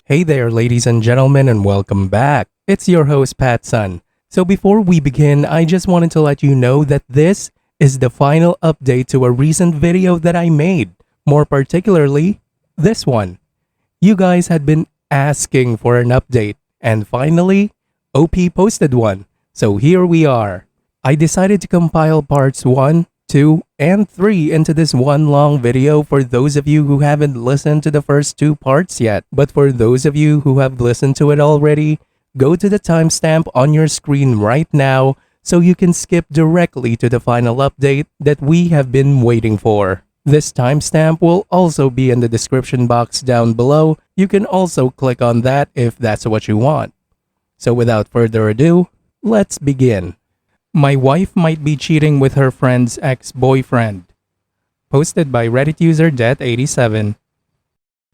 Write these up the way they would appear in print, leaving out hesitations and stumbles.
Hey there, ladies and gentlemen, and welcome back. It's your host, PattSun. So, before we begin, I just wanted to let you know that this is the final update to a recent video that I made. More particularly, this one. You guys had been asking for an update, and finally, OP posted one. So, here we are. I decided to compile parts 1, 2, and 3 into this one long video for those of you who haven't listened to the first two parts yet. But for those of you who have listened to it already, go to the timestamp on your screen right now so you can skip directly to the final update that we have been waiting for. This timestamp will also be in the description box down below. You can also click on that if that's what you want. So without further ado, let's begin. My wife might be cheating with her friend's ex-boyfriend. Posted by Reddit user Det87.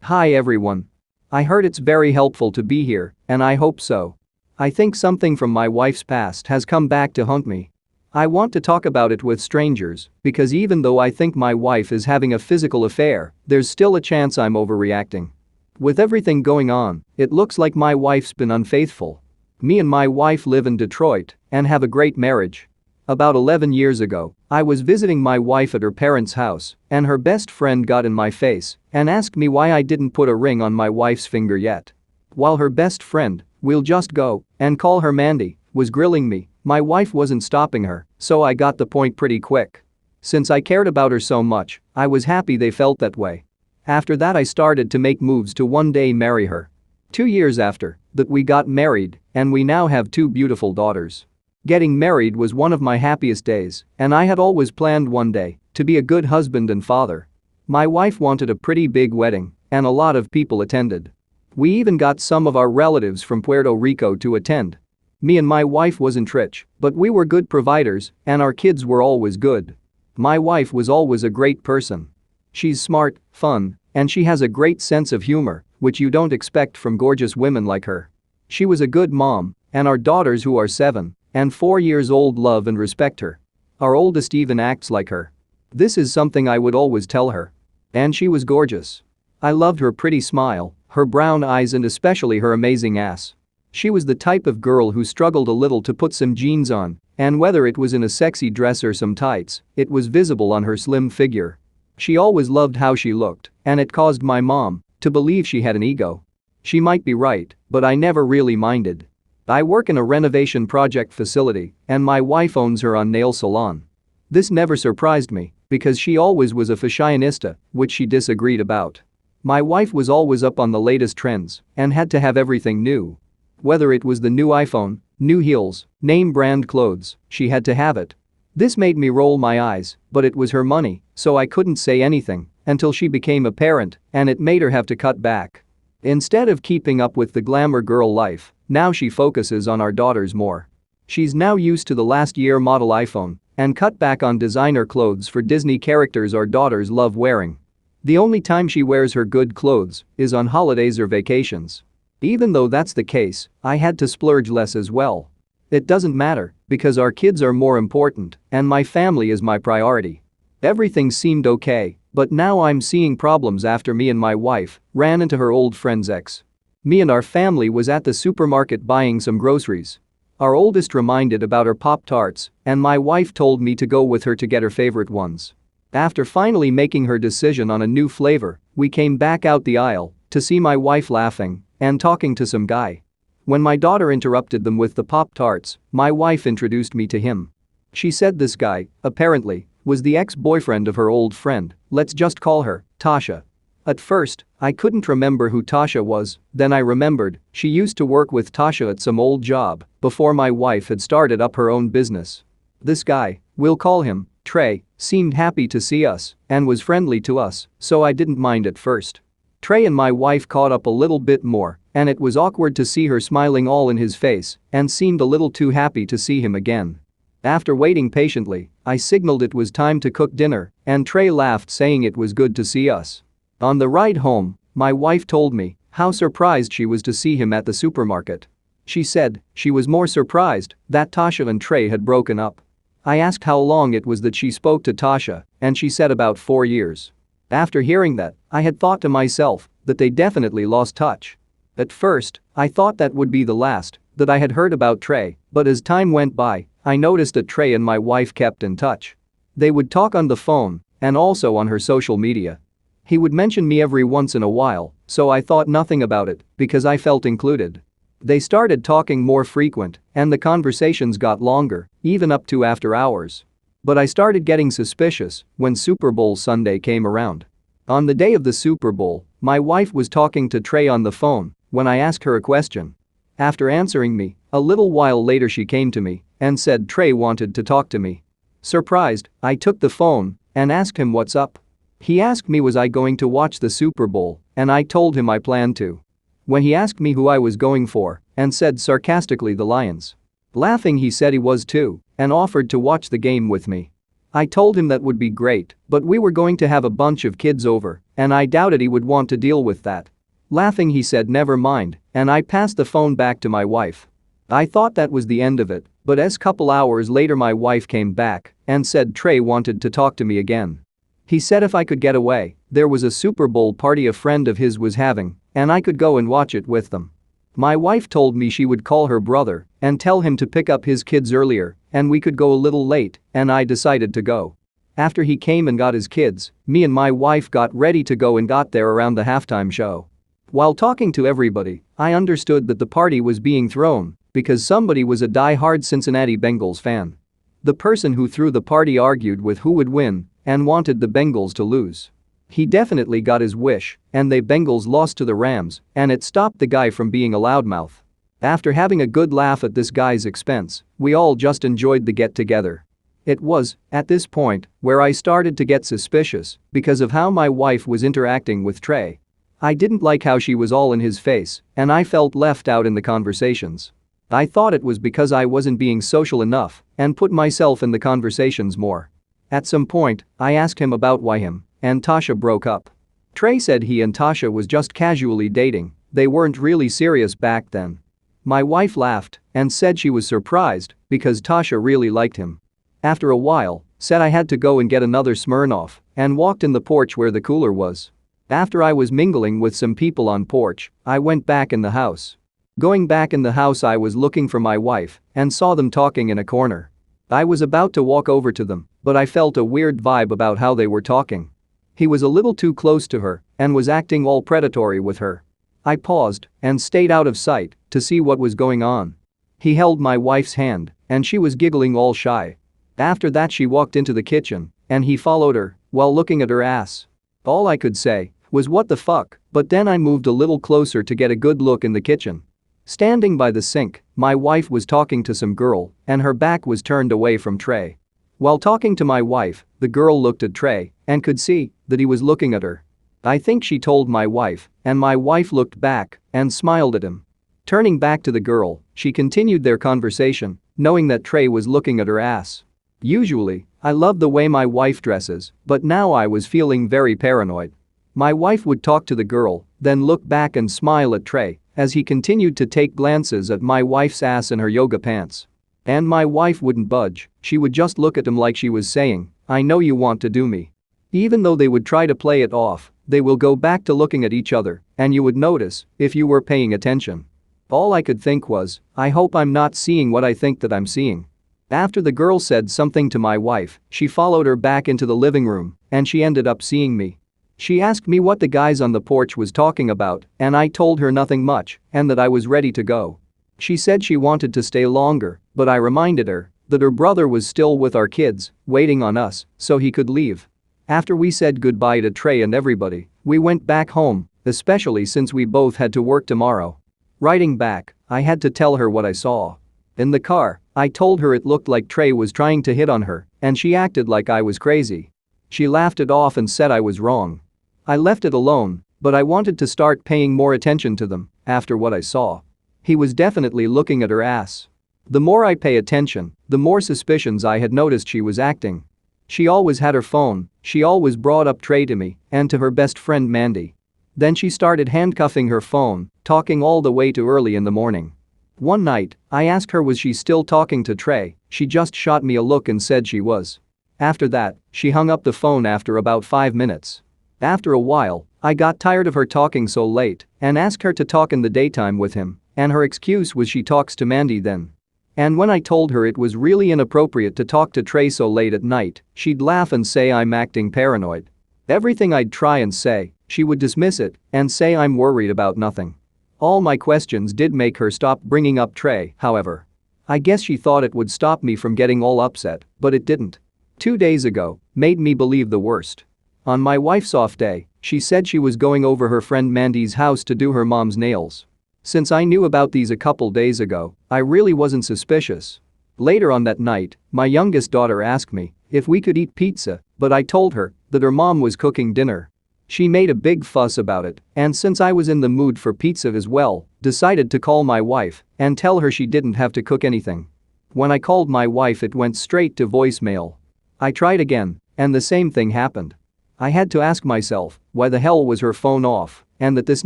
Hi everyone. I heard it's very helpful to be here, and I hope so. I think something from my wife's past has come back to haunt me. I want to talk about it with strangers, because even though I think my wife is having a physical affair, there's still a chance I'm overreacting. With everything going on, it looks like my wife's been unfaithful. Me and my wife live in Detroit and have a great marriage. About 11 years ago, I was visiting my wife at her parents' house, and her best friend got in my face and asked me why I didn't put a ring on my wife's finger yet. While her best friend, we'll just go and call her Mandy, was grilling me, my wife wasn't stopping her, so I got the point pretty quick. Since I cared about her so much, I was happy they felt that way. After that I started to make moves to one day marry her. 2 years after that we got married, and we now have 2 beautiful daughters. Getting married was one of my happiest days, and I had always planned one day to be a good husband and father. My wife wanted a pretty big wedding, and a lot of people attended. We even got some of our relatives from Puerto Rico to attend. Me and my wife wasn't rich, but we were good providers, and our kids were always good. My wife was always a great person. She's smart, fun, and she has a great sense of humor, which you don't expect from gorgeous women like her. She was a good mom, and our daughters who are 7 and 4 years old love and respect her. Our oldest even acts like her. This is something I would always tell her. And she was gorgeous. I loved her pretty smile, her brown eyes, and especially her amazing ass. She was the type of girl who struggled a little to put some jeans on, and whether it was in a sexy dress or some tights, it was visible on her slim figure. She always loved how she looked, and it caused my mom to believe she had an ego. She might be right, but I never really minded. I work in a renovation project facility, and my wife owns her own nail salon. This never surprised me, because she always was a fashionista, which she disagreed about. My wife was always up on the latest trends and had to have everything new. Whether it was the new iPhone, new heels, name brand clothes, she had to have it. This made me roll my eyes, but it was her money, so I couldn't say anything until she became a parent, and it made her have to cut back. Instead of keeping up with the glamour girl life, now she focuses on our daughters more. She's now used to the last year model iPhone and cut back on designer clothes for Disney characters our daughters love wearing. The only time she wears her good clothes is on holidays or vacations. Even though that's the case, I had to splurge less as well. It doesn't matter, because our kids are more important and my family is my priority. Everything seemed okay, but now I'm seeing problems after me and my wife ran into her old friend's ex. Me and our family was at the supermarket buying some groceries. Our oldest reminded about her Pop-Tarts, and my wife told me to go with her to get her favorite ones. After finally making her decision on a new flavor, we came back out the aisle to see my wife laughing and talking to some guy. When my daughter interrupted them with the Pop-Tarts, my wife introduced me to him. She said this guy, apparently, was the ex-boyfriend of her old friend, let's just call her Tasha. At first, I couldn't remember who Tasha was, then I remembered she used to work with Tasha at some old job before my wife had started up her own business. This guy, we'll call him Trey, seemed happy to see us and was friendly to us, so I didn't mind at first. Trey and my wife caught up a little bit more, and it was awkward to see her smiling all in his face and seemed a little too happy to see him again. After waiting patiently, I signaled it was time to cook dinner, and Trey laughed saying it was good to see us. On the ride home, my wife told me how surprised she was to see him at the supermarket. She said she was more surprised that Tasha and Trey had broken up. I asked how long it was that she spoke to Tasha, and she said about 4 years. After hearing that, I had thought to myself that they definitely lost touch. At first, I thought that would be the last that I had heard about Trey, but as time went by, I noticed that Trey and my wife kept in touch. They would talk on the phone and also on her social media. He would mention me every once in a while, so I thought nothing about it because I felt included. They started talking more frequent and the conversations got longer, even up to after hours. But I started getting suspicious when Super Bowl Sunday came around. On the day of the Super Bowl, my wife was talking to Trey on the phone when I asked her a question. After answering me, a little while later she came to me and said Trey wanted to talk to me. Surprised, I took the phone and asked him what's up. He asked me was I going to watch the Super Bowl, and I told him I planned to. When he asked me who I was going for and said sarcastically the Lions. Laughing he said he was too and offered to watch the game with me. I told him that would be great, but we were going to have a bunch of kids over and I doubted he would want to deal with that. Laughing he said never mind and I passed the phone back to my wife. I thought that was the end of it, but as couple hours later my wife came back and said Trey wanted to talk to me again. He said if I could get away, there was a Super Bowl party a friend of his was having and I could go and watch it with them. My wife told me she would call her brother and tell him to pick up his kids earlier and we could go a little late and I decided to go. After he came and got his kids, me and my wife got ready to go and got there around the halftime show. While talking to everybody, I understood that the party was being thrown because somebody was a die-hard Cincinnati Bengals fan. The person who threw the party argued with who would win and wanted the Bengals to lose. He definitely got his wish and the Bengals lost to the Rams and it stopped the guy from being a loudmouth. After having a good laugh at this guy's expense, we all just enjoyed the get-together. It was, at this point, where I started to get suspicious because of how my wife was interacting with Trey. I didn't like how she was all in his face and I felt left out in the conversations. I thought it was because I wasn't being social enough and put myself in the conversations more. At some point, I asked him about why him and Tasha broke up. Trey said he and Tasha was just casually dating, they weren't really serious back then. My wife laughed and said she was surprised because Tasha really liked him. After a while, said I had to go and get another Smirnoff and walked in the porch where the cooler was. After I was mingling with some people on porch, I went back in the house. Going back in the house I was looking for my wife and saw them talking in a corner. I was about to walk over to them, but I felt a weird vibe about how they were talking. He was a little too close to her and was acting all predatory with her. I paused and stayed out of sight to see what was going on. He held my wife's hand and she was giggling all shy. After that she walked into the kitchen and he followed her while looking at her ass. All I could say was what the fuck, but then I moved a little closer to get a good look in the kitchen. Standing by the sink, my wife was talking to some girl and her back was turned away from Trey. While talking to my wife, the girl looked at Trey and could see that he was looking at her. I think she told my wife and my wife looked back and smiled at him. Turning back to the girl, she continued their conversation, knowing that Trey was looking at her ass. Usually, I love the way my wife dresses, but now I was feeling very paranoid. My wife would talk to the girl, then look back and smile at Trey as he continued to take glances at my wife's ass in her yoga pants. And my wife wouldn't budge, she would just look at him like she was saying, I know you want to do me. Even though they would try to play it off, they will go back to looking at each other and you would notice if you were paying attention. All I could think was, I hope I'm not seeing what I think that I'm seeing. After the girl said something to my wife, she followed her back into the living room and she ended up seeing me. She asked me what the guys on the porch was talking about and I told her nothing much and that I was ready to go. She said she wanted to stay longer, but I reminded her that her brother was still with our kids, waiting on us, so he could leave. After we said goodbye to Trey and everybody, we went back home, especially since we both had to work tomorrow. Riding back, I had to tell her what I saw. In the car, I told her it looked like Trey was trying to hit on her and she acted like I was crazy. She laughed it off and said I was wrong. I left it alone, but I wanted to start paying more attention to them after what I saw. He was definitely looking at her ass. The more I pay attention, the more suspicions I had noticed she was acting. She always had her phone, she always brought up Trey to me and to her best friend Mandy. Then she started handcuffing her phone, talking all the way to early in the morning. One night, I asked her was she still talking to Trey, she just shot me a look and said she was. After that, she hung up the phone after about 5 minutes. After a while, I got tired of her talking so late and asked her to talk in the daytime with him, and her excuse was she talks to Mandy then. And when I told her it was really inappropriate to talk to Trey so late at night, she'd laugh and say I'm acting paranoid. Everything I'd try and say, she would dismiss it and say I'm worried about nothing. All my questions did make her stop bringing up Trey, however. I guess she thought it would stop me from getting all upset, but it didn't. 2 days ago made me believe the worst. On my wife's off day, she said she was going over her friend Mandy's house to do her mom's nails. Since I knew about these a couple days ago, I really wasn't suspicious. Later on that night, my youngest daughter asked me if we could eat pizza, but I told her that her mom was cooking dinner. She made a big fuss about it, and since I was in the mood for pizza as well, decided to call my wife and tell her she didn't have to cook anything. When I called my wife, it went straight to voicemail. I tried again, and the same thing happened. I had to ask myself why the hell was her phone off and that this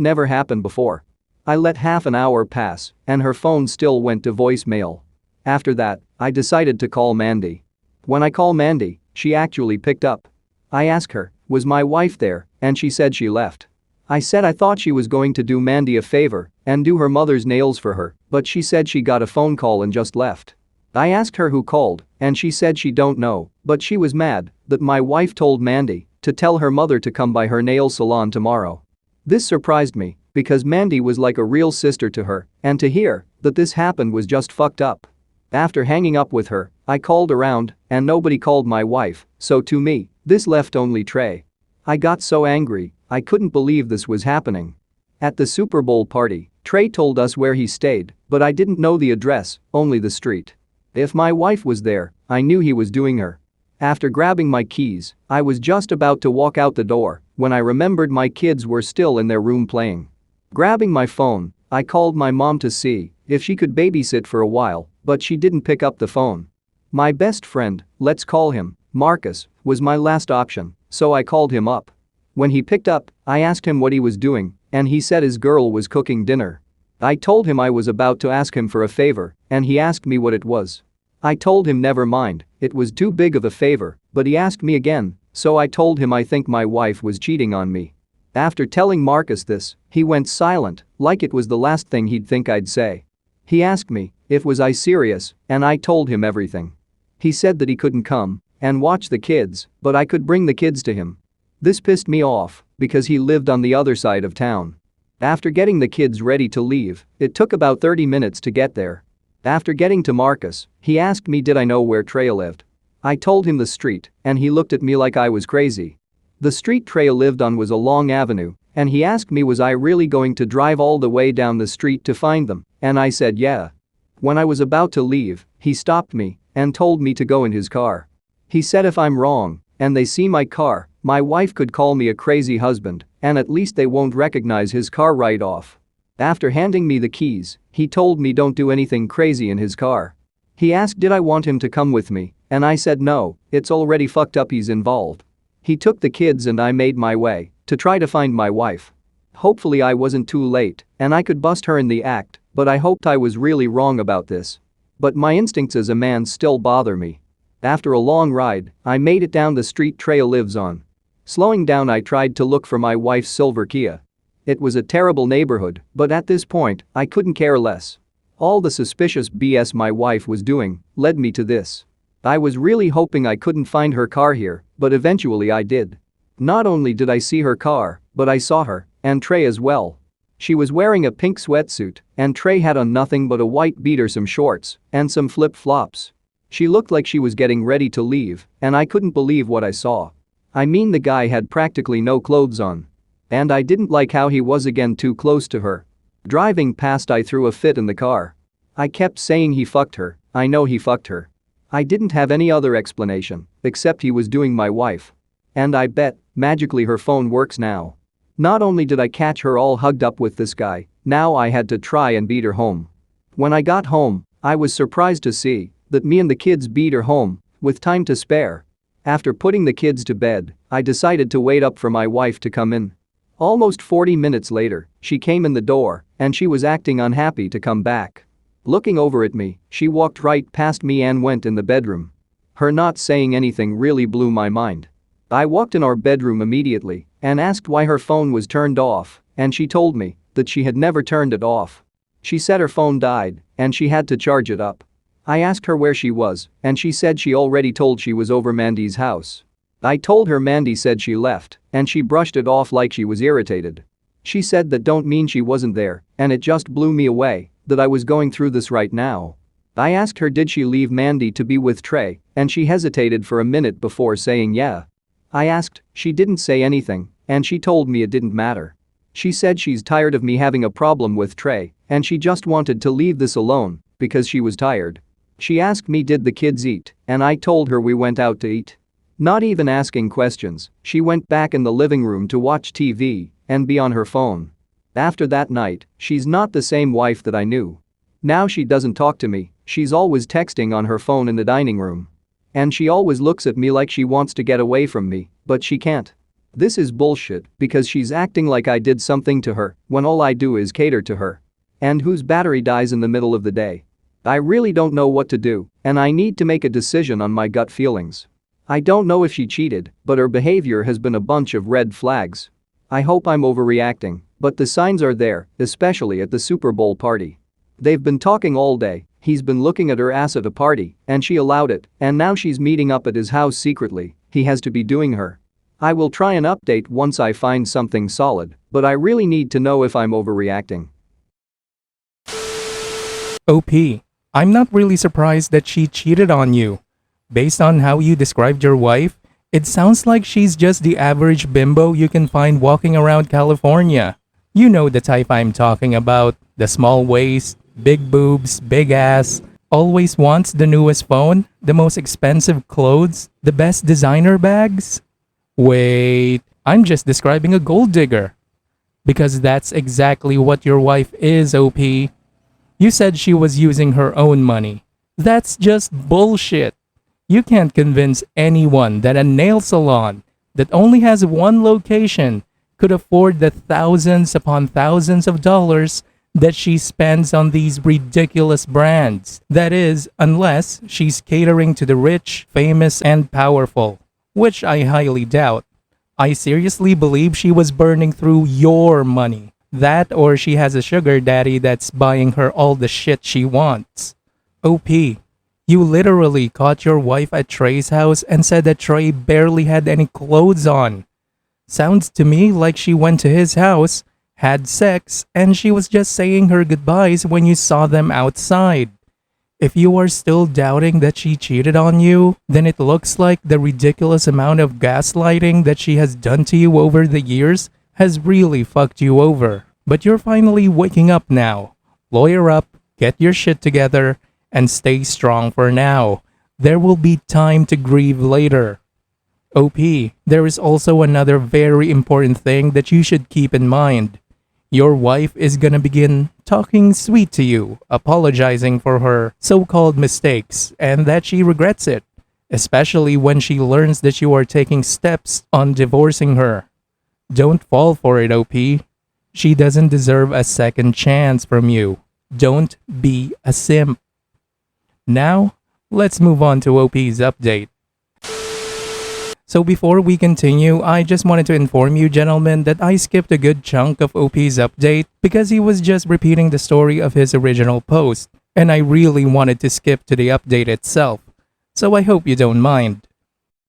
never happened before. I let half an hour pass and her phone still went to voicemail. After that, I decided to call Mandy. When I call Mandy, she actually picked up. I asked her, was my wife there, and she said she left. I said I thought she was going to do Mandy a favor and do her mother's nails for her, but she said she got a phone call and just left. I asked her who called, and she said she don't know, but she was mad that my wife told Mandy to tell her mother to come by her nail salon tomorrow. This surprised me because Mandy was like a real sister to her, and to hear that this happened was just fucked up. After hanging up with her, I called around and nobody called my wife, so to me, this left only Trey. I got so angry, I couldn't believe this was happening. At the Super Bowl party, Trey told us where he stayed, but I didn't know the address, only the street. If my wife was there, I knew he was doing her. After grabbing my keys, I was just about to walk out the door when I remembered my kids were still in their room playing. Grabbing my phone, I called my mom to see if she could babysit for a while, but she didn't pick up the phone. My best friend, let's call him Marcus, was my last option, so I called him up. When he picked up, I asked him what he was doing, and he said his girl was cooking dinner. I told him I was about to ask him for a favor, and he asked me what it was. I told him never mind, it was too big of a favor, but he asked me again, so I told him I think my wife was cheating on me. After telling Marcus this, he went silent, like it was the last thing he'd think I'd say. He asked me if was I serious, and I told him everything. He said that he couldn't come and watch the kids, but I could bring the kids to him. This pissed me off because he lived on the other side of town. After getting the kids ready to leave, it took about 30 minutes to get there. After getting to Marcus, he asked me did I know where Trey lived. I told him the street, and he looked at me like I was crazy. The street Trey lived on was a long avenue, and he asked me was I really going to drive all the way down the street to find them, and I said yeah. When I was about to leave, he stopped me and told me to go in his car. He said if I'm wrong and they see my car, my wife could call me a crazy husband, and at least they won't recognize his car right off. After handing me the keys, he told me don't do anything crazy in his car. He asked did I want him to come with me, and I said no, it's already fucked up he's involved. He took the kids and I made my way to try to find my wife. Hopefully I wasn't too late and I could bust her in the act, but I hoped I was really wrong about this. But my instincts as a man still bother me. After a long ride, I made it down the street Trey lives on. Slowing down, I tried to look for my wife's silver Kia. It was a terrible neighborhood, but at this point, I couldn't care less. All the suspicious BS my wife was doing led me to this. I was really hoping I couldn't find her car here, but eventually I did. Not only did I see her car, but I saw her, and Trey as well. She was wearing a pink sweatsuit, and Trey had on nothing but a white beater, some shorts, and some flip-flops. She looked like she was getting ready to leave, and I couldn't believe what I saw. I mean, the guy had practically no clothes on. And I didn't like how he was again too close to her. Driving past, I threw a fit in the car. I kept saying he fucked her, I know he fucked her. I didn't have any other explanation, except he was doing my wife. And I bet, magically her phone works now. Not only did I catch her all hugged up with this guy, now I had to try and beat her home. When I got home, I was surprised to see that me and the kids beat her home, with time to spare. After putting the kids to bed, I decided to wait up for my wife to come in. Almost 40 minutes later, she came in the door, and she was acting unhappy to come back. Looking over at me, she walked right past me and went in the bedroom. Her not saying anything really blew my mind. I walked in our bedroom immediately and asked why her phone was turned off, and she told me that she had never turned it off. She said her phone died and she had to charge it up. I asked her where she was, and she said she already told she was over Mandy's house. I told her Mandy said she left, and she brushed it off like she was irritated. She said that don't mean she wasn't there, and it just blew me away that I was going through this right now. I asked her did she leave Mandy to be with Trey, and she hesitated for a minute before saying yeah. I asked, she didn't say anything, and she told me it didn't matter. She said she's tired of me having a problem with Trey, and she just wanted to leave this alone because she was tired. She asked me did the kids eat, and I told her we went out to eat. Not even asking questions, she went back in the living room to watch TV and be on her phone. After that night, she's not the same wife that I knew. Now she doesn't talk to me, she's always texting on her phone in the dining room. And she always looks at me like she wants to get away from me, but she can't. This is bullshit because she's acting like I did something to her when all I do is cater to her. And whose battery dies in the middle of the day. I really don't know what to do, and I need to make a decision on my gut feelings. I don't know if she cheated, but her behavior has been a bunch of red flags. I hope I'm overreacting, but the signs are there, especially at the Super Bowl party. They've been talking all day, he's been looking at her ass at a party, and she allowed it, and now she's meeting up at his house secretly, he has to be doing her. I will try and update once I find something solid, but I really need to know if I'm overreacting. OP, I'm not really surprised that she cheated on you. Based on how you described your wife, it sounds like she's just the average bimbo you can find walking around California. You know the type I'm talking about, the small waist, big boobs, big ass, always wants the newest phone, the most expensive clothes, the best designer bags. Wait, I'm just describing a gold digger. Because that's exactly what your wife is, OP. You said she was using her own money. That's just bullshit. You can't convince anyone that a nail salon that only has one location could afford the thousands upon thousands of dollars that she spends on these ridiculous brands. That is, unless she's catering to the rich, famous, and powerful, which I highly doubt. I seriously believe she was burning through your money. That or she has a sugar daddy that's buying her all the shit she wants. OP, you literally caught your wife at Trey's house and said that Trey barely had any clothes on. Sounds to me like she went to his house, had sex, and she was just saying her goodbyes when you saw them outside. If you are still doubting that she cheated on you, then it looks like the ridiculous amount of gaslighting that she has done to you over the years has really fucked you over. But you're finally waking up now. Lawyer up, get your shit together, and stay strong for now. There will be time to grieve later. OP, there is also another very important thing that you should keep in mind. Your wife is gonna begin talking sweet to you, apologizing for her so-called mistakes, and that she regrets it, especially when she learns that you are taking steps on divorcing her. Don't fall for it, OP. She doesn't deserve a second chance from you. Don't be a simp. Now, let's move on to OP's update. So before we continue, I just wanted to inform you gentlemen that I skipped a good chunk of OP's update because he was just repeating the story of his original post, and I really wanted to skip to the update itself. So I hope you don't mind.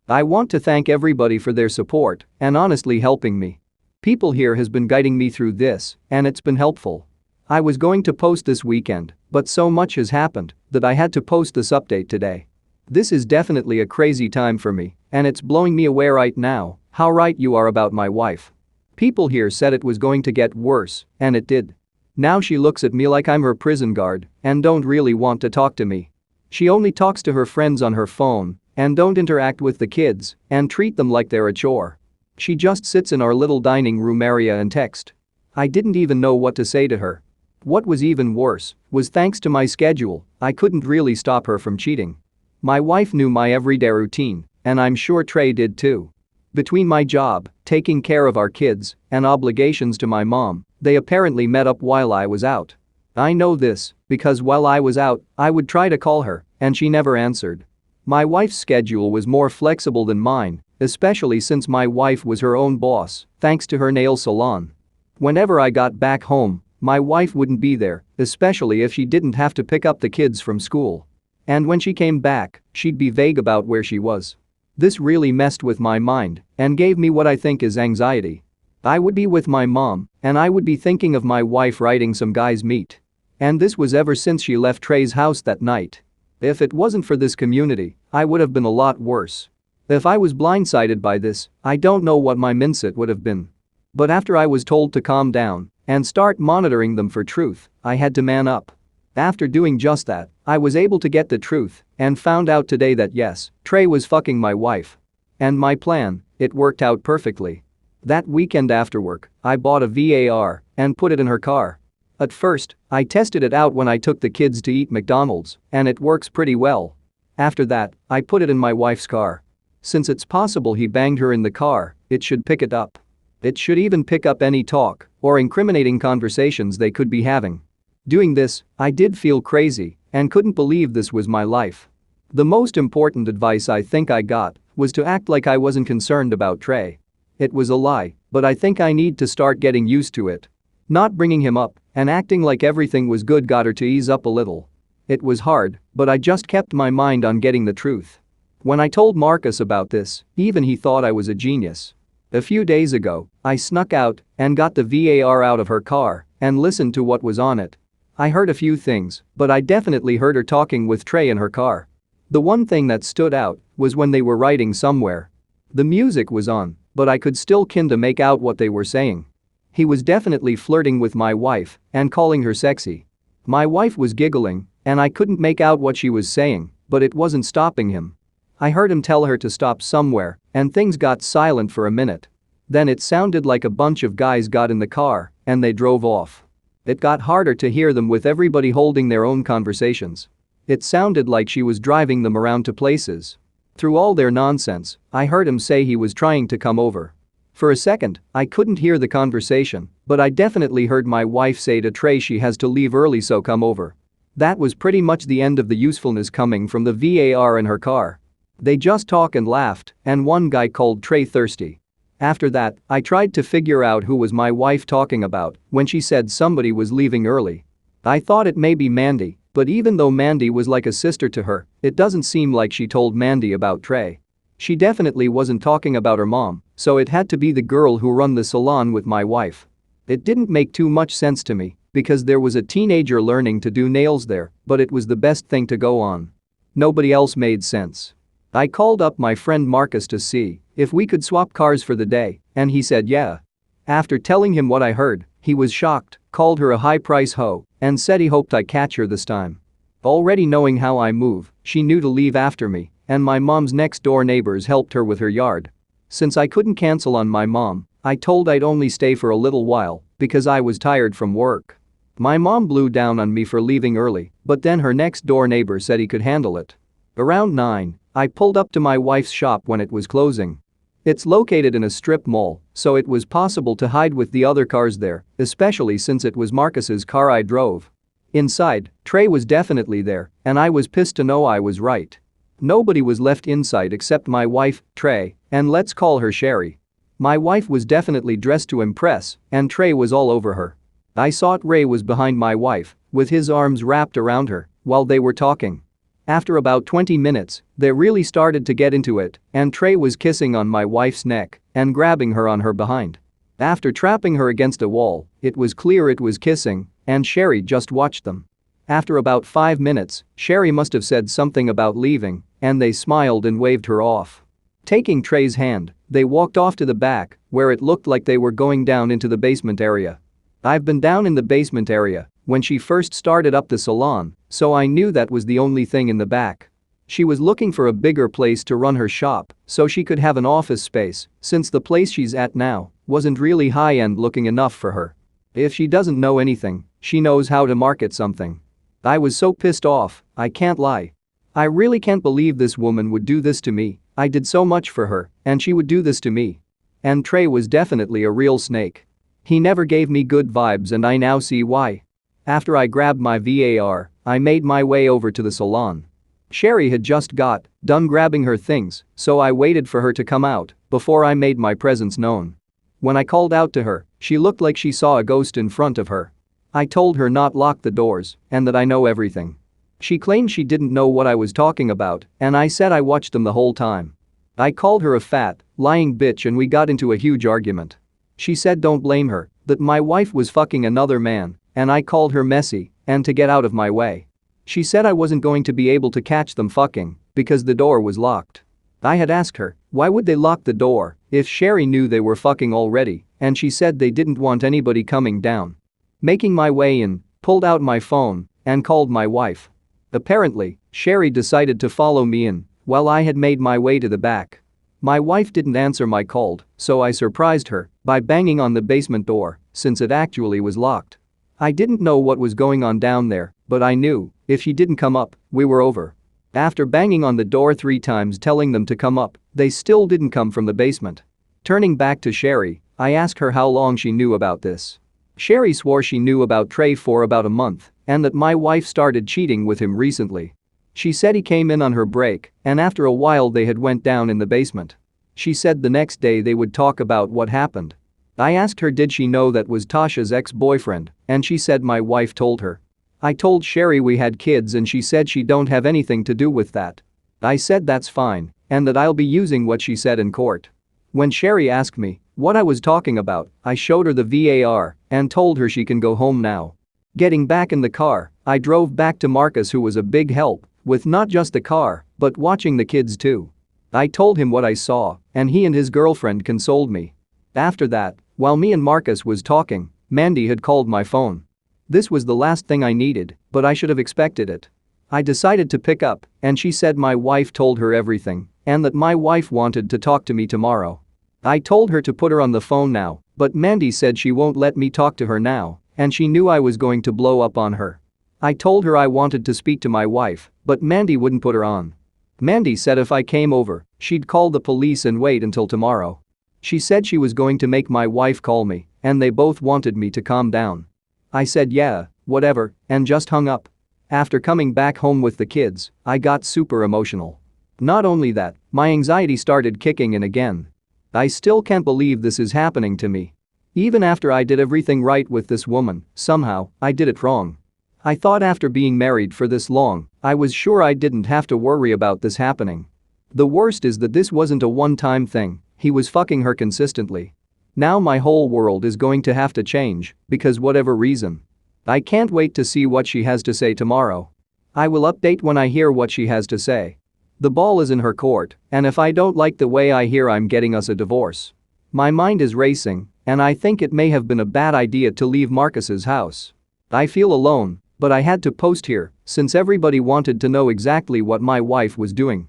I want to thank everybody for their support and honestly helping me. People here has been guiding me through this, and it's been helpful. I was going to post this weekend, but so much has happened that I had to post this update today. This is definitely a crazy time for me, and it's blowing me away right now how right you are about my wife. People here said it was going to get worse, and it did. Now she looks at me like I'm her prison guard and don't really want to talk to me. She only talks to her friends on her phone and don't interact with the kids and treat them like they're a chore. She just sits in our little dining room area and text. I didn't even know what to say to her. What was even worse was thanks to my schedule, I couldn't really stop her from cheating. My wife knew my everyday routine, and I'm sure Trey did too. Between my job, taking care of our kids, and obligations to my mom, they apparently met up while I was out. I know this because while I was out, I would try to call her, and she never answered. My wife's schedule was more flexible than mine, especially since my wife was her own boss, thanks to her nail salon. Whenever I got back home, my wife wouldn't be there, especially if she didn't have to pick up the kids from school. And when she came back, she'd be vague about where she was. This really messed with my mind and gave me what I think is anxiety. I would be with my mom, and I would be thinking of my wife riding some guy's meat. And this was ever since she left Trey's house that night. If it wasn't for this community, I would have been a lot worse. If I was blindsided by this, I don't know what my mindset would have been. But after I was told to calm down and start monitoring them for truth, I had to man up. After doing just that, I was able to get the truth and found out today that yes, Trey was fucking my wife. And my plan, it worked out perfectly. That weekend after work, I bought a VAR and put it in her car. At first, I tested it out when I took the kids to eat McDonald's, and it works pretty well. After that, I put it in my wife's car. Since it's possible he banged her in the car, it should pick it up. It should even pick up any talk or incriminating conversations they could be having. Doing this, I did feel crazy and couldn't believe this was my life. The most important advice I think I got was to act like I wasn't concerned about Trey. It was a lie, but I think I need to start getting used to it. Not bringing him up and acting like everything was good got her to ease up a little. It was hard, but I just kept my mind on getting the truth. When I told Marcus about this, even he thought I was a genius. A few days ago, I snuck out and got the VAR out of her car and listened to what was on it. I heard a few things, but I definitely heard her talking with Trey in her car. The one thing that stood out was when they were riding somewhere. The music was on, but I could still kinda make out what they were saying. He was definitely flirting with my wife and calling her sexy. My wife was giggling, and I couldn't make out what she was saying, but it wasn't stopping him. I heard him tell her to stop somewhere, and things got silent for a minute. Then it sounded like a bunch of guys got in the car, and they drove off. It got harder to hear them with everybody holding their own conversations. It sounded like she was driving them around to places. Through all their nonsense, I heard him say he was trying to come over. For a second, I couldn't hear the conversation, but I definitely heard my wife say to Trey she has to leave early, so come over. That was pretty much the end of the usefulness coming from the VAR in her car. They just talked and laughed, and one guy called Trey thirsty. After that, I tried to figure out who was my wife talking about when she said somebody was leaving early. I thought it may be Mandy, but even though Mandy was like a sister to her, it doesn't seem like she told Mandy about Trey. She definitely wasn't talking about her mom, so it had to be the girl who run the salon with my wife. It didn't make too much sense to me because there was a teenager learning to do nails there, but it was the best thing to go on. Nobody else made sense. I called up my friend Marcus to see if we could swap cars for the day, and he said yeah. After telling him what I heard, he was shocked, called her a high-price hoe, and said he hoped I catch her this time. Already knowing how I move, she knew to leave after me, and my mom's next-door neighbors helped her with her yard. Since I couldn't cancel on my mom, I told I'd only stay for a little while because I was tired from work. My mom blew down on me for leaving early, but then her next-door neighbor said he could handle it. Around 9, I pulled up to my wife's shop when it was closing. It's located in a strip mall, so it was possible to hide with the other cars there, especially since it was Marcus's car I drove. Inside, Trey was definitely there, and I was pissed to know I was right. Nobody was left inside except my wife, Trey, and let's call her Sherry. My wife was definitely dressed to impress, and Trey was all over her. I saw Ray was behind my wife, with his arms wrapped around her, while they were talking. After about 20 minutes, they really started to get into it, and Trey was kissing on my wife's neck and grabbing her on her behind. After trapping her against a wall, it was clear it was kissing, and Sherry just watched them. After about 5 minutes, Sherry must have said something about leaving, and they smiled and waved her off. Taking Trey's hand, they walked off to the back, where it looked like they were going down into the basement area. I've been down in the basement area when she first started up the salon, so I knew that was the only thing in the back. She was looking for a bigger place to run her shop so she could have an office space, since the place she's at now wasn't really high-end looking enough for her. If she doesn't know anything, she knows how to market something. I was so pissed off, I can't lie. I really can't believe this woman would do this to me. I did so much for her, and she would do this to me. And Trey was definitely a real snake. He never gave me good vibes, and I now see why. After I grabbed my VAR, I made my way over to the salon. Sherry had just got done grabbing her things, so I waited for her to come out before I made my presence known. When I called out to her, she looked like she saw a ghost in front of her. I told her not lock the doors and that I know everything. She claimed she didn't know what I was talking about, and I said I watched them the whole time. I called her a fat, lying bitch and we got into a huge argument. She said don't blame her, that my wife was fucking another man, and I called her messy and to get out of my way. She said I wasn't going to be able to catch them fucking because the door was locked. I had asked her, why would they lock the door if Sherry knew they were fucking already, and she said they didn't want anybody coming down. Making my way in, pulled out my phone and called my wife. Apparently, Sherry decided to follow me in while I had made my way to the back. My wife didn't answer my call, so I surprised her by banging on the basement door since it actually was locked. I didn't know what was going on down there, but I knew if she didn't come up, we were over. After banging on the door 3 times telling them to come up, they still didn't come from the basement. Turning back to Sherry, I asked her how long she knew about this. Sherry swore she knew about Trey for about a month and that my wife started cheating with him recently. She said he came in on her break and after a while they had went down in the basement. She said the next day they would talk about what happened. I asked her did she know that was Tasha's ex-boyfriend, and she said my wife told her. I told Sherry we had kids and she said she don't have anything to do with that. I said that's fine and that I'll be using what she said in court. When Sherry asked me what I was talking about, I showed her the VAR and told her she can go home now. Getting back in the car, I drove back to Marcus, who was a big help with not just the car but watching the kids too. I told him what I saw and he and his girlfriend consoled me. After that, while me and Marcus was talking, Mandy had called my phone. This was the last thing I needed, but I should have expected it. I decided to pick up and she said my wife told her everything and that my wife wanted to talk to me tomorrow. I told her to put her on the phone now, but Mandy said she won't let me talk to her now and she knew I was going to blow up on her. I told her I wanted to speak to my wife, but Mandy wouldn't put her on. Mandy said if I came over, she'd call the police and wait until tomorrow. She said she was going to make my wife call me and they both wanted me to calm down. I said yeah, whatever, and just hung up. After coming back home with the kids, I got super emotional. Not only that, my anxiety started kicking in again. I still can't believe this is happening to me. Even after I did everything right with this woman, somehow, I did it wrong. I thought after being married for this long, I was sure I didn't have to worry about this happening. The worst is that this wasn't a one-time thing, he was fucking her consistently. Now my whole world is going to have to change, because whatever reason. I can't wait to see what she has to say tomorrow. I will update when I hear what she has to say. The ball is in her court, and if I don't like the way I hear I'm getting us a divorce. My mind is racing, and I think it may have been a bad idea to leave Marcus's house. I feel alone, but I had to post here since everybody wanted to know exactly what my wife was doing.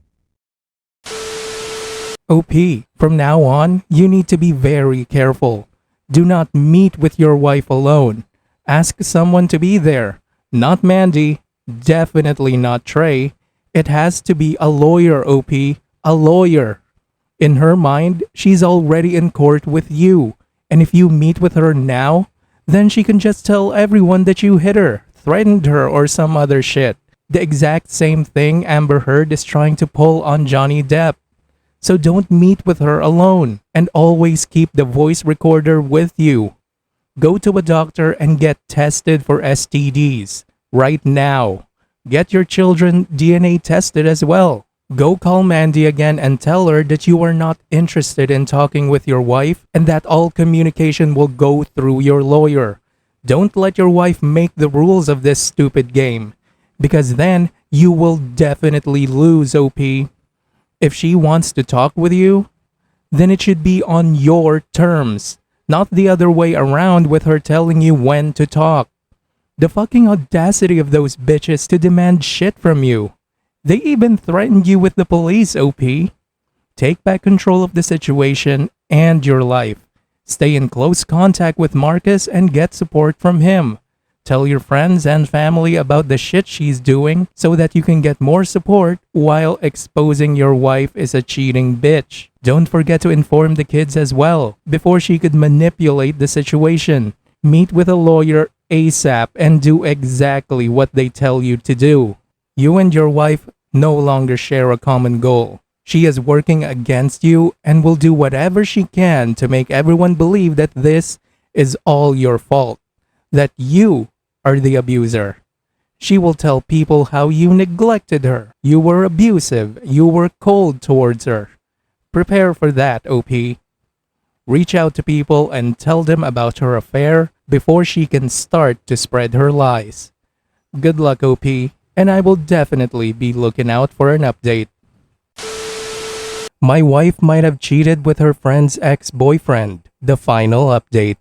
OP, from now on, you need to be very careful. Do not meet with your wife alone. Ask someone to be there. Not Mandy, definitely not Trey. It has to be a lawyer, OP, a lawyer. In her mind, she's already in court with you. And if you meet with her now, then she can just tell everyone that you hit her, threatened her, or some other shit. The exact same thing Amber Heard is trying to pull on Johnny Depp. So don't meet with her alone and always keep the voice recorder with you. Go to a doctor and get tested for STDs right now. Get your children DNA tested as well. Go call Mandy again and tell her that you are not interested in talking with your wife and that all communication will go through your lawyer. Don't let your wife make the rules of this stupid game, because then you will definitely lose, OP. If she wants to talk with you, then it should be on your terms, not the other way around with her telling you when to talk. The fucking audacity of those bitches to demand shit from you. They even threatened you with the police, OP. Take back control of the situation and your life. Stay in close contact with Marcus and get support from him. Tell your friends and family about the shit she's doing so that you can get more support while exposing your wife is a cheating bitch. Don't forget to inform the kids as well before she could manipulate the situation. Meet with a lawyer ASAP and do exactly what they tell you to do. You and your wife no longer share a common goal. She is working against you and will do whatever she can to make everyone believe that this is all your fault, that you are the abuser. She will tell people how you neglected her, you were abusive, you were cold towards her. Prepare for that, OP. Reach out to people and tell them about her affair before she can start to spread her lies. Good luck, OP, and I will definitely be looking out for an update. My wife might have cheated with her friend's ex-boyfriend. The final update.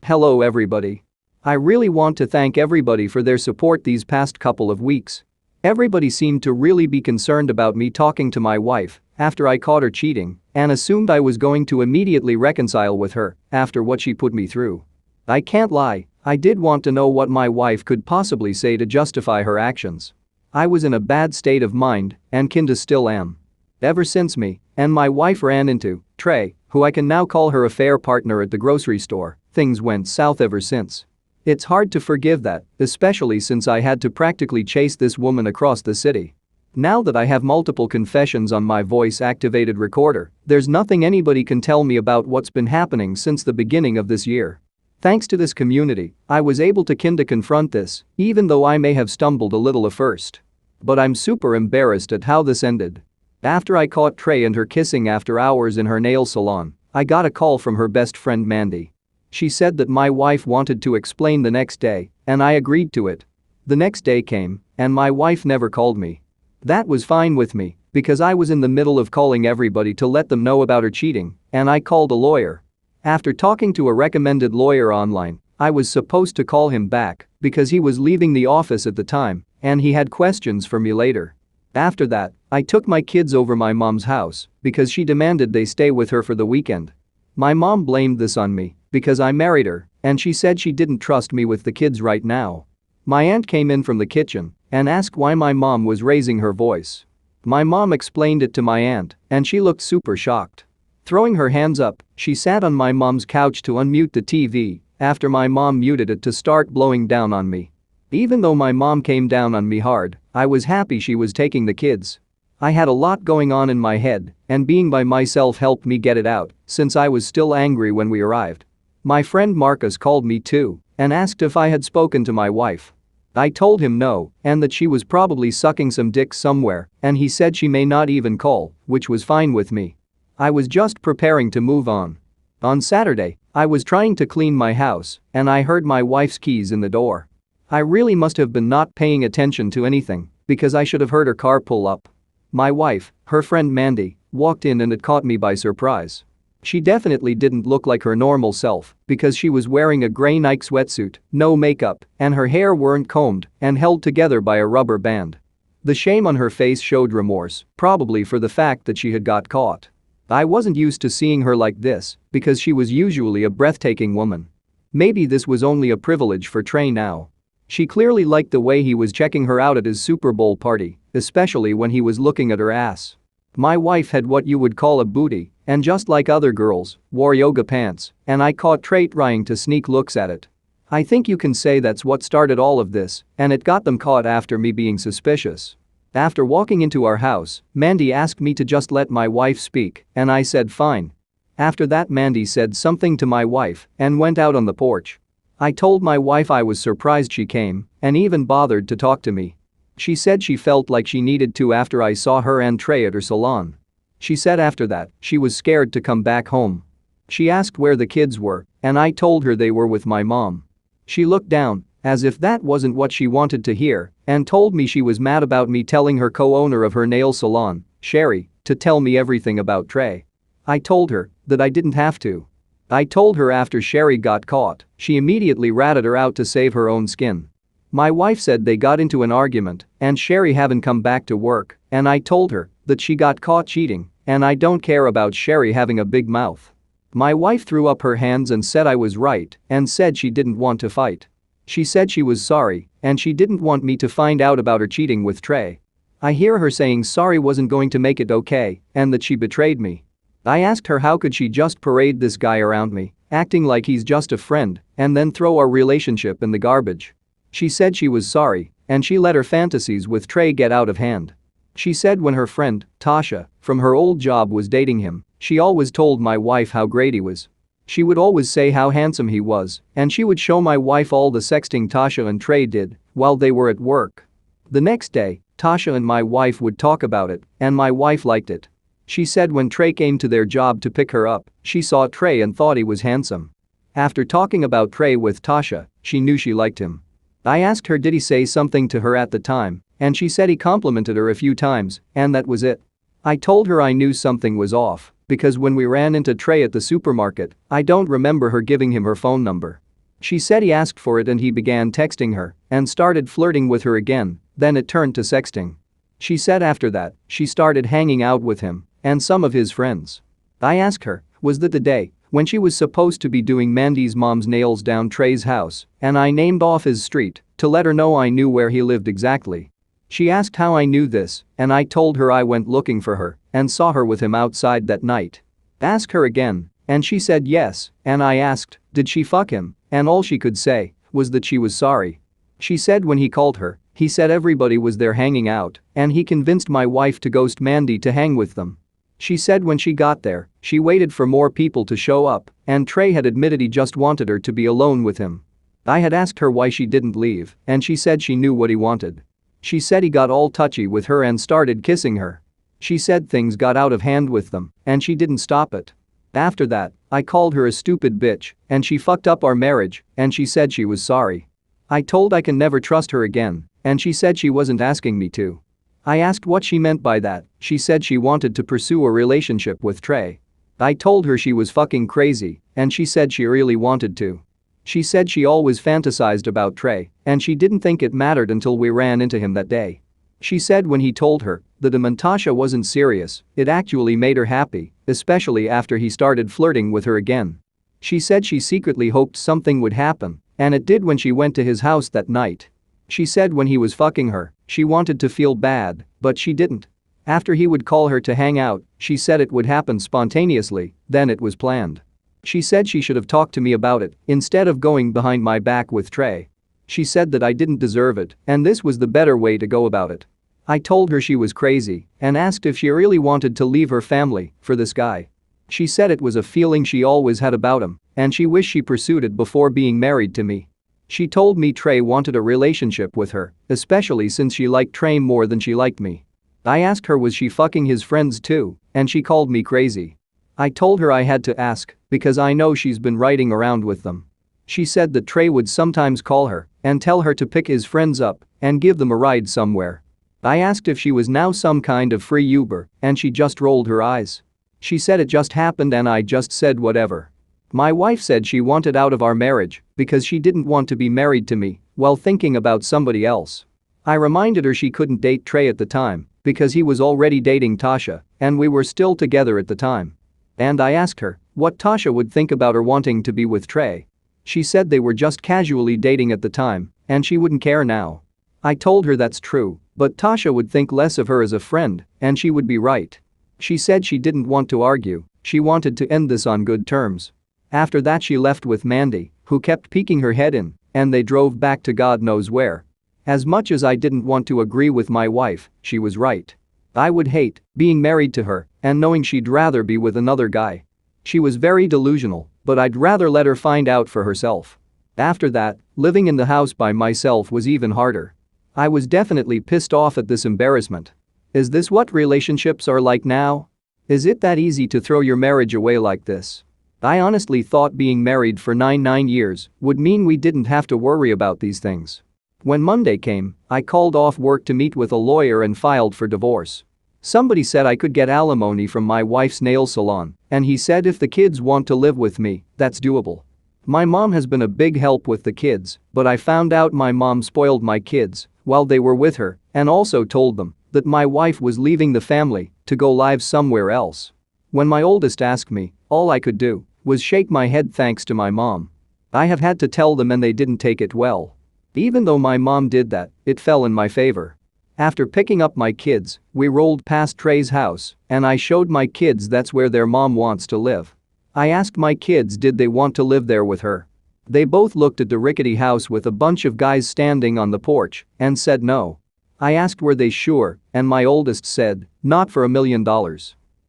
Hello everybody. I really want to thank everybody for their support these past couple of weeks. Everybody seemed to really be concerned about me talking to my wife after I caught her cheating and assumed I was going to immediately reconcile with her after what she put me through. I can't lie, I did want to know what my wife could possibly say to justify her actions. I was in a bad state of mind and kinda still am. Ever since me and my wife ran into Trey, who I can now call her affair partner at the grocery store, things went south ever since. It's hard to forgive that, especially since I had to practically chase this woman across the city. Now that I have multiple confessions on my voice-activated recorder, there's nothing anybody can tell me about what's been happening since the beginning of this year. Thanks to this community, I was able to kinda confront this, even though I may have stumbled a little at first. But I'm super embarrassed at how this ended. After I caught Trey and her kissing after hours in her nail salon, I got a call from her best friend Mandy. She said that my wife wanted to explain the next day, and I agreed to it. The next day came, and my wife never called me. That was fine with me, because I was in the middle of calling everybody to let them know about her cheating, and I called a lawyer. After talking to a recommended lawyer online, I was supposed to call him back because he was leaving the office at the time, and he had questions for me later. After that, I took my kids over my mom's house because she demanded they stay with her for the weekend. My mom blamed this on me because I married her, and she said she didn't trust me with the kids right now. My aunt came in from the kitchen and asked why my mom was raising her voice. My mom explained it to my aunt, and she looked super shocked. Throwing her hands up, she sat on my mom's couch to unmute the TV after my mom muted it to start blowing down on me. Even though my mom came down on me hard, I was happy she was taking the kids. I had a lot going on in my head, and being by myself helped me get it out since I was still angry when we arrived. My friend Marcus called me too and asked if I had spoken to my wife. I told him no and that she was probably sucking some dick somewhere, and he said she may not even call, which was fine with me. I was just preparing to move on. On Saturday, I was trying to clean my house and I heard my wife's keys in the door. I really must have been not paying attention to anything because I should have heard her car pull up. My wife, her friend Mandy, walked in and it caught me by surprise. She definitely didn't look like her normal self because she was wearing a gray Nike sweatsuit, no makeup, and her hair weren't combed and held together by a rubber band. The shame on her face showed remorse, probably for the fact that she had got caught. I wasn't used to seeing her like this because she was usually a breathtaking woman. Maybe this was only a privilege for Trey now. She clearly liked the way he was checking her out at his Super Bowl party, especially when he was looking at her ass. My wife had what you would call a booty, and just like other girls, wore yoga pants, and I caught Trey trying to sneak looks at it. I think you can say that's what started all of this, and it got them caught after me being suspicious. After walking into our house, Mandy asked me to just let my wife speak, and I said fine. After that, Mandy said something to my wife and went out on the porch. I told my wife I was surprised she came and even bothered to talk to me. She said she felt like she needed to after I saw her and Trey at her salon. She said after that, she was scared to come back home. She asked where the kids were, and I told her they were with my mom. She looked down, as if that wasn't what she wanted to hear, and told me she was mad about me telling her co-owner of her nail salon, Sherry, to tell me everything about Trey. I told her that I didn't have to. I told her after Sherry got caught, she immediately ratted her out to save her own skin. My wife said they got into an argument and Sherry haven't come back to work, and I told her that she got caught cheating and I don't care about Sherry having a big mouth. My wife threw up her hands and said I was right and said she didn't want to fight. She said she was sorry and she didn't want me to find out about her cheating with Trey. I hear her saying sorry wasn't going to make it okay and that she betrayed me. I asked her how could she just parade this guy around me, acting like he's just a friend, and then throw our relationship in the garbage. She said she was sorry and she let her fantasies with Trey get out of hand. She said when her friend, Tasha, from her old job was dating him, she always told my wife how great he was. She would always say how handsome he was, and she would show my wife all the sexting Tasha and Trey did while they were at work. The next day, Tasha and my wife would talk about it, and my wife liked it. She said when Trey came to their job to pick her up, she saw Trey and thought he was handsome. After talking about Trey with Tasha, she knew she liked him. I asked her did he say something to her at the time, and she said he complimented her a few times, and that was it. I told her I knew something was off, because when we ran into Trey at the supermarket, I don't remember her giving him her phone number. She said he asked for it and he began texting her and started flirting with her again, then it turned to sexting. She said after that, she started hanging out with him and some of his friends. I asked her, was that the day when she was supposed to be doing Mandy's mom's nails down Trey's house, and I named off his street to let her know I knew where he lived exactly. She asked how I knew this, and I told her I went looking for her and saw her with him outside that night. Ask her again, and she said yes, and I asked, did she fuck him, and all she could say was that she was sorry. She said when he called her, he said everybody was there hanging out, and he convinced my wife to ghost Mandy to hang with them. She said when she got there, she waited for more people to show up, and Trey had admitted he just wanted her to be alone with him. I had asked her why she didn't leave, and she said she knew what he wanted. She said he got all touchy with her and started kissing her. She said things got out of hand with them, and she didn't stop it. After that, I called her a stupid bitch, and she fucked up our marriage, and she said she was sorry. I told I can never trust her again, and she said she wasn't asking me to. I asked what she meant by that, she said she wanted to pursue a relationship with Trey. I told her she was fucking crazy, and she said she really wanted to. She said she always fantasized about Trey, and she didn't think it mattered until we ran into him that day. She said when he told her that him and Tasha wasn't serious, it actually made her happy, especially after he started flirting with her again. She said she secretly hoped something would happen, and it did when she went to his house that night. She said when he was fucking her, she wanted to feel bad, but she didn't. After he would call her to hang out, she said it would happen spontaneously, then it was planned. She said she should have talked to me about it instead of going behind my back with Trey. She said that I didn't deserve it, and this was the better way to go about it. I told her she was crazy and asked if she really wanted to leave her family for this guy. She said it was a feeling she always had about him, and she wished she pursued it before being married to me. She told me Trey wanted a relationship with her, especially since she liked Trey more than she liked me. I asked her was she fucking his friends too, and she called me crazy. I told her I had to ask because I know she's been riding around with them. She said that Trey would sometimes call her and tell her to pick his friends up and give them a ride somewhere. I asked if she was now some kind of free Uber, and she just rolled her eyes. She said it just happened and I just said whatever. My wife said she wanted out of our marriage because she didn't want to be married to me while thinking about somebody else. I reminded her she couldn't date Trey at the time because he was already dating Tasha and we were still together at the time. And I asked her what Tasha would think about her wanting to be with Trey. She said they were just casually dating at the time and she wouldn't care now. I told her that's true, but Tasha would think less of her as a friend and she would be right. She said she didn't want to argue, she wanted to end this on good terms. After that she left with Mandy, who kept peeking her head in, and they drove back to God knows where. As much as I didn't want to agree with my wife, she was right. I would hate being married to her and knowing she'd rather be with another guy. She was very delusional, but I'd rather let her find out for herself. After that, living in the house by myself was even harder. I was definitely pissed off at this embarrassment. Is this what relationships are like now? Is it that easy to throw your marriage away like this? I honestly thought being married for 9 years would mean we didn't have to worry about these things. When Monday came, I called off work to meet with a lawyer and filed for divorce. Somebody said I could get alimony from my wife's nail salon, and he said if the kids want to live with me, that's doable. My mom has been a big help with the kids, but I found out my mom spoiled my kids while they were with her and also told them that my wife was leaving the family to go live somewhere else. When my oldest asked me, all I could do was shake my head thanks to my mom. I have had to tell them and they didn't take it well. Even though my mom did that, it fell in my favor. After picking up my kids, we rolled past Trey's house and I showed my kids that's where their mom wants to live. I asked my kids did they want to live there with her. They both looked at the rickety house with a bunch of guys standing on the porch and said no. I asked were they sure, and my oldest said, not for $1 million.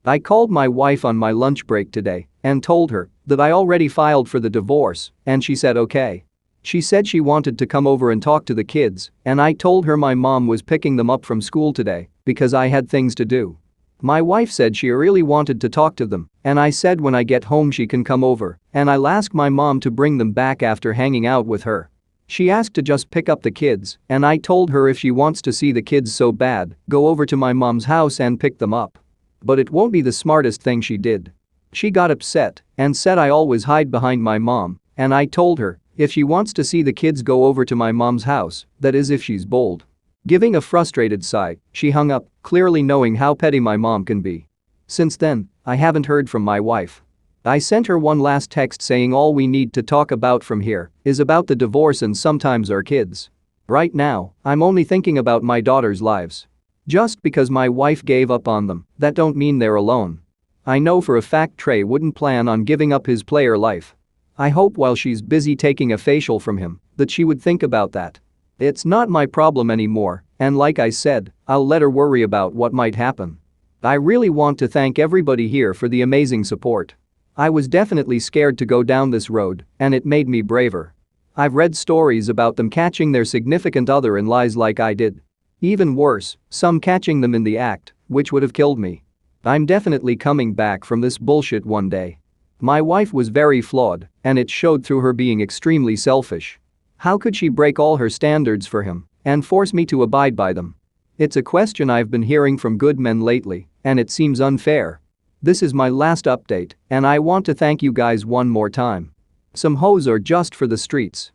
I called my wife on my lunch break today and told her that I already filed for the divorce, and she said okay. She said she wanted to come over and talk to the kids, and I told her my mom was picking them up from school today because I had things to do. My wife said she really wanted to talk to them, and I said when I get home she can come over, and I'll ask my mom to bring them back after hanging out with her. She asked to just pick up the kids, and I told her if she wants to see the kids so bad, go over to my mom's house and pick them up. But it won't be the smartest thing she did. She got upset and said I always hide behind my mom, and I told her if she wants to see the kids go over to my mom's house, that is if she's bold. Giving a frustrated sigh, she hung up, clearly knowing how petty my mom can be. Since then, I haven't heard from my wife. I sent her one last text saying all we need to talk about from here is about the divorce and sometimes our kids. Right now, I'm only thinking about my daughter's lives. Just because my wife gave up on them, that don't mean they're alone. I know for a fact Trey wouldn't plan on giving up his player life. I hope while she's busy taking a facial from him, that she would think about that. It's not my problem anymore, and like I said, I'll let her worry about what might happen. I really want to thank everybody here for the amazing support. I was definitely scared to go down this road, and it made me braver. I've read stories about them catching their significant other in lies like I did. Even worse, some catching them in the act, which would have killed me. I'm definitely coming back from this bullshit one day. My wife was very flawed, and it showed through her being extremely selfish. How could she break all her standards for him and force me to abide by them? It's a question I've been hearing from good men lately, and it seems unfair. This is my last update, and I want to thank you guys one more time. Some hoes are just for the streets.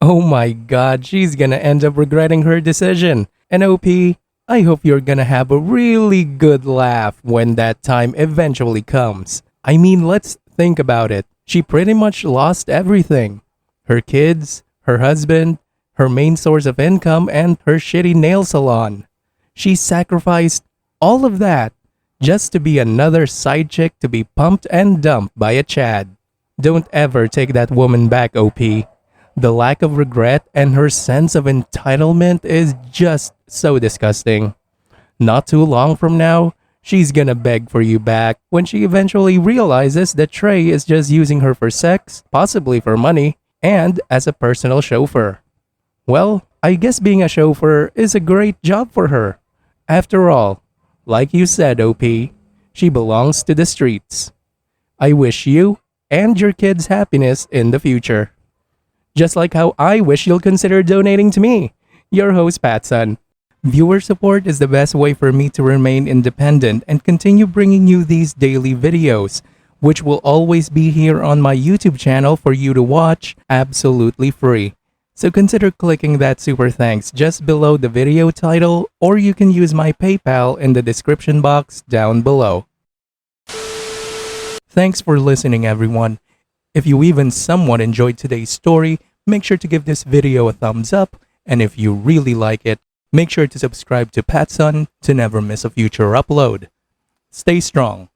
Oh my god, she's gonna end up regretting her decision. And OP, I hope you're gonna have a really good laugh when that time eventually comes. I mean, let's think about it. She pretty much lost everything. Her kids, her husband, her main source of income, and her shitty nail salon. She sacrificed all of that just to be another side chick to be pumped and dumped by a Chad. Don't ever take that woman back, OP. The lack of regret and her sense of entitlement is just so disgusting. Not too long from now, she's gonna beg for you back when she eventually realizes that Trey is just using her for sex, possibly for money, and as a personal chauffeur. Well, I guess being a chauffeur is a great job for her. After all, like you said, OP, she belongs to the streets. I wish you and your kids happiness in the future. Just like how I wish you'll consider donating to me, your host PattSun. Viewer support is the best way for me to remain independent and continue bringing you these daily videos, which will always be here on my YouTube channel for you to watch absolutely free. So consider clicking that super thanks just below the video title, or you can use my PayPal in the description box down below. Thanks for listening, everyone. If you even somewhat enjoyed today's story, make sure to give this video a thumbs up, and if you really like it, make sure to subscribe to PattSun to never miss a future upload. Stay strong.